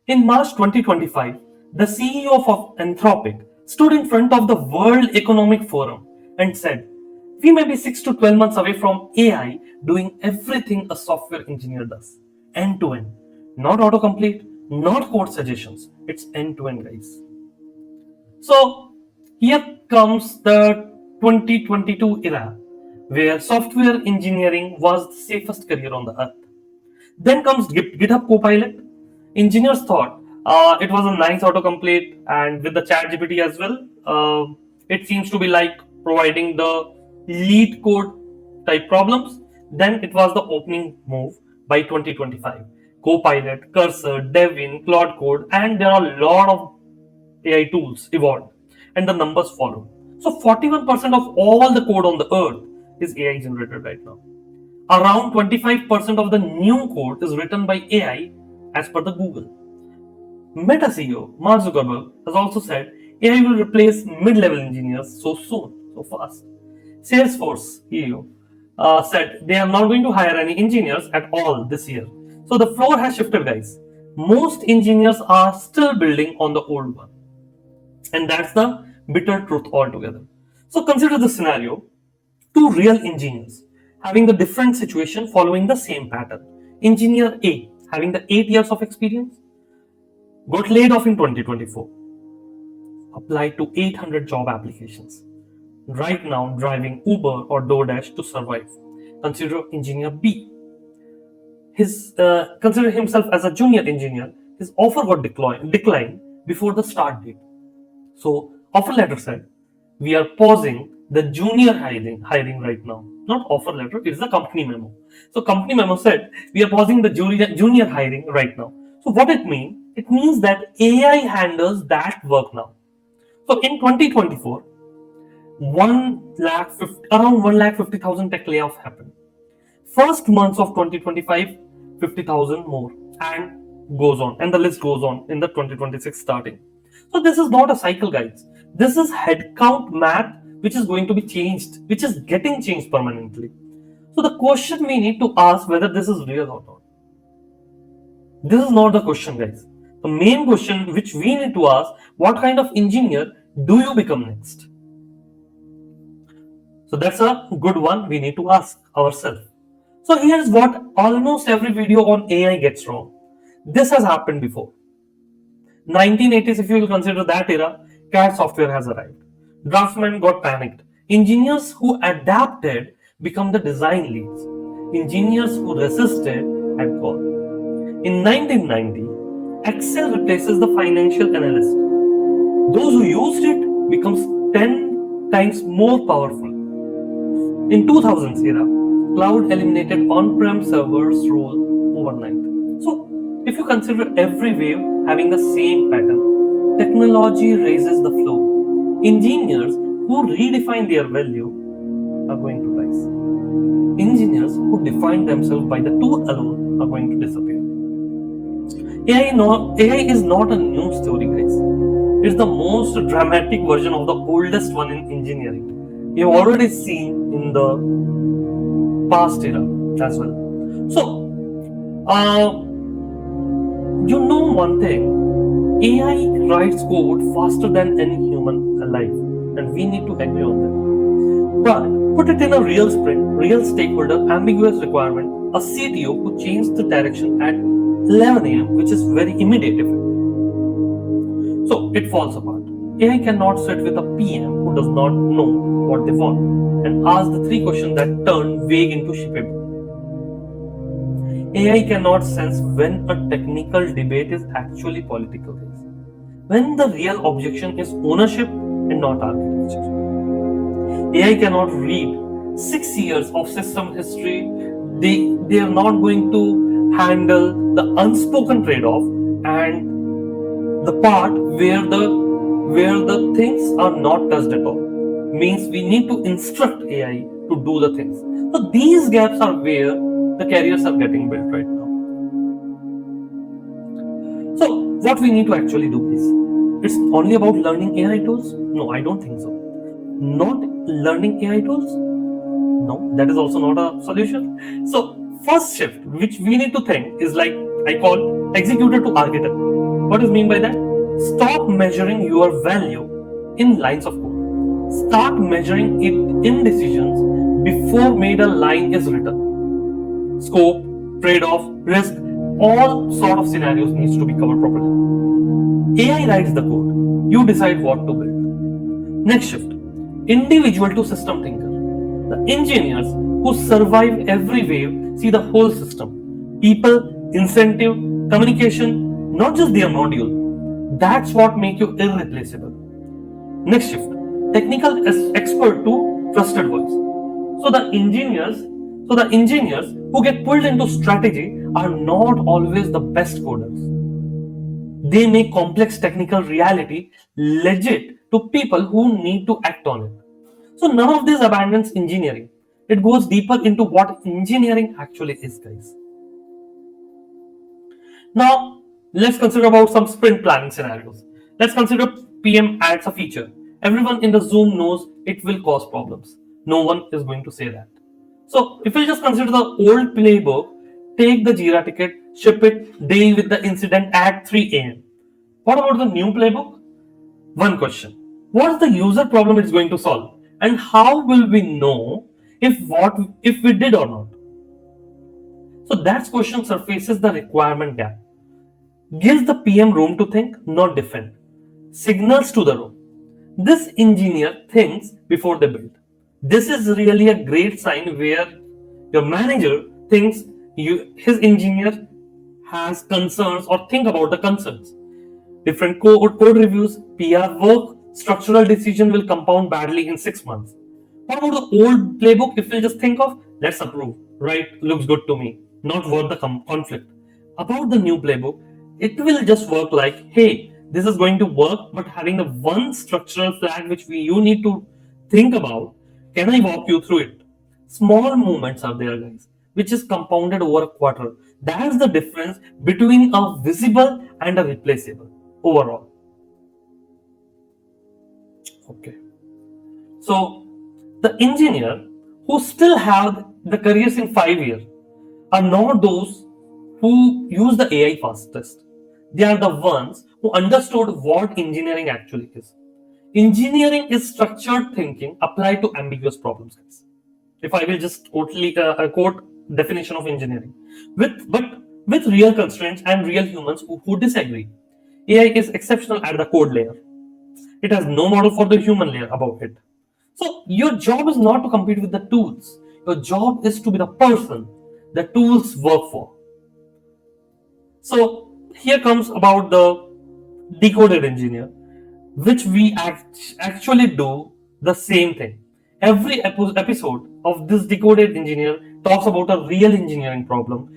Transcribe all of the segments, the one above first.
In March 2025, the CEO of Anthropic stood in front of the World Economic Forum and said, "We may be 6 to 12 months away from AI doing everything a software engineer does, end to end. Not autocomplete, not code suggestions, it's end to end, guys." So here comes the 2022 era where software engineering was the safest career on the earth. Then comes GitHub Copilot. Engineers thought it was a nice autocomplete, and with the ChatGPT as well, it seems to be like providing the lead code type problems. Then it was the opening move by 2025. Copilot, Cursor, Devin, Claude Code, and there are a lot of AI tools evolved, and the numbers follow. So 41% of all the code on the earth is AI generated right now. Around 25% of the new code is written by AI as per the Google. Meta CEO Mark Zuckerberg has also said AI will replace mid-level engineers so soon, so fast. Salesforce CEO said they are not going to hire any engineers at all this year. So the floor has shifted, guys. Most engineers are still building on the old one. And that's the bitter truth altogether. So consider the scenario: two real engineers having the different situation following the same pattern. Engineer A, having the 8 years of experience, got laid off in 2024, applied to 800 job applications. Right now, driving Uber or DoorDash to survive. Consider engineer B. Consider himself as a junior engineer. His offer got declined before the start date. So offer letter said, "We are pausing the junior hiring right now." Not offer letter, it is a company memo. So company memo said, "We are pausing the junior hiring right now." So what it means? It means that AI handles that work now. So in 2024, 1,50,000 tech layoff happened. First months of 2025, 50,000 more, and goes on, and the list goes on in the 2026 starting. So this is not a cycle, guys. This is headcount math, which is going to be changed, which is getting changed permanently. So the question we need to ask whether this is real or not. This is not the question, guys. The main question which we need to ask: what kind of engineer do you become next? So that's a good one we need to ask ourselves. So here's what almost every video on AI gets wrong. This has happened before. 1980s, if you will consider that era, CAD software has arrived. Draftsmen got panicked. Engineers who adapted become the design leads. Engineers who resisted had gone. In 1990, Excel replaces the financial analyst. Those who used it becomes 10 times more powerful. In 2000s era, cloud eliminated on-prem servers role overnight. So if you consider every wave having the same pattern, technology raises the floor. Engineers who redefine their value are going to rise. Engineers who define themselves by the tool alone are going to disappear. AI is not a new story, guys. It's the most dramatic version of the oldest one in engineering. We have already seen in the past era as well. So, you know one thing: AI writes code faster than any human alive, and we need to agree on that. But put it in a real sprint, real stakeholder, ambiguous requirement, a CTO who changed the direction at 11 a.m., which is very immediate effect. So it falls apart. AI cannot sit with a PM who does not know what they want and ask the three questions that turn vague into shippable. AI cannot sense when a technical debate is actually political, when the real objection is ownership and not architecture. AI cannot read 6 years of system history. They are not going to handle the unspoken trade-off and the part where the things are not touched at all. Means we need to instruct AI to do the things. So these gaps are where the careers are getting built right now. So what we need to actually do is, it's only about learning AI tools? No, I don't think so. Not learning AI tools? No, that is also not a solution. So first shift which we need to think is like I call executor to architect. What is mean by that? Stop measuring your value in lines of code. Start measuring it in decisions before made a line is written. Scope, trade-off, risk, all sort of scenarios needs to be covered properly. AI writes the code. You decide what to build. Next shift. Individual to system thinker. The engineers who survive every wave see the whole system. People, incentive, communication, not just their module. That's what makes you irreplaceable. Next shift. Technical expert to trusted voice. So the engineers who get pulled into strategy are not always the best coders. They make complex technical reality legit to people who need to act on it. So none of this abandons engineering. It goes deeper into what engineering actually is, guys. Now, let's consider about some sprint planning scenarios. Let's consider PM adds a feature. Everyone in the Zoom knows it will cause problems. No one is going to say that. So, if we just consider the old playbook, take the Jira ticket, ship it, deal with the incident at 3 a.m. What about the new playbook? One question. What's the user problem it's going to solve? And how will we know if we did or not? So that question surfaces the requirement gap. Gives the PM room to think, not defend. Signals to the room. This engineer thinks before they build. This is really a great sign where your manager thinks his engineer has concerns or think about the concerns. Different code reviews, PR work, structural decision will compound badly in 6 months. What about the old playbook? If we just think of, let's approve, right? Looks good to me. Not worth the conflict. About the new playbook, it will just work like, hey, this is going to work, but having the one structural flag which you need to think about, can I walk you through it? Small movements are there, guys, which is compounded over a quarter. That's the difference between a visible and a replaceable overall. Okay. So the engineer who still have the careers in 5 years are not those who use the AI fastest. They are the ones who understood what engineering actually is. Engineering is structured thinking applied to ambiguous problems, guys. If I will just totally quote definition of engineering, with real constraints and real humans who disagree. AI is exceptional at the code layer. It has no model for the human layer about it. So your job is not to compete with the tools. Your job is to be the person the tools work for. So here comes about the decoded engineer, which we actually do the same thing. Every episode of this decoded engineer talks about a real engineering problem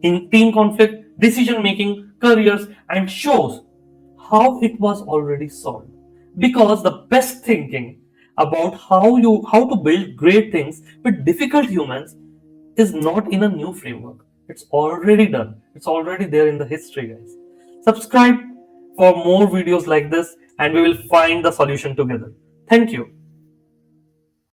in team conflict, decision making, careers, and shows how it was already solved. Because the best thinking about how to build great things with difficult humans is not in a new framework. It's already done. It's already there in the history, guys. Subscribe for more videos like this and we will find the solution together. Thank you.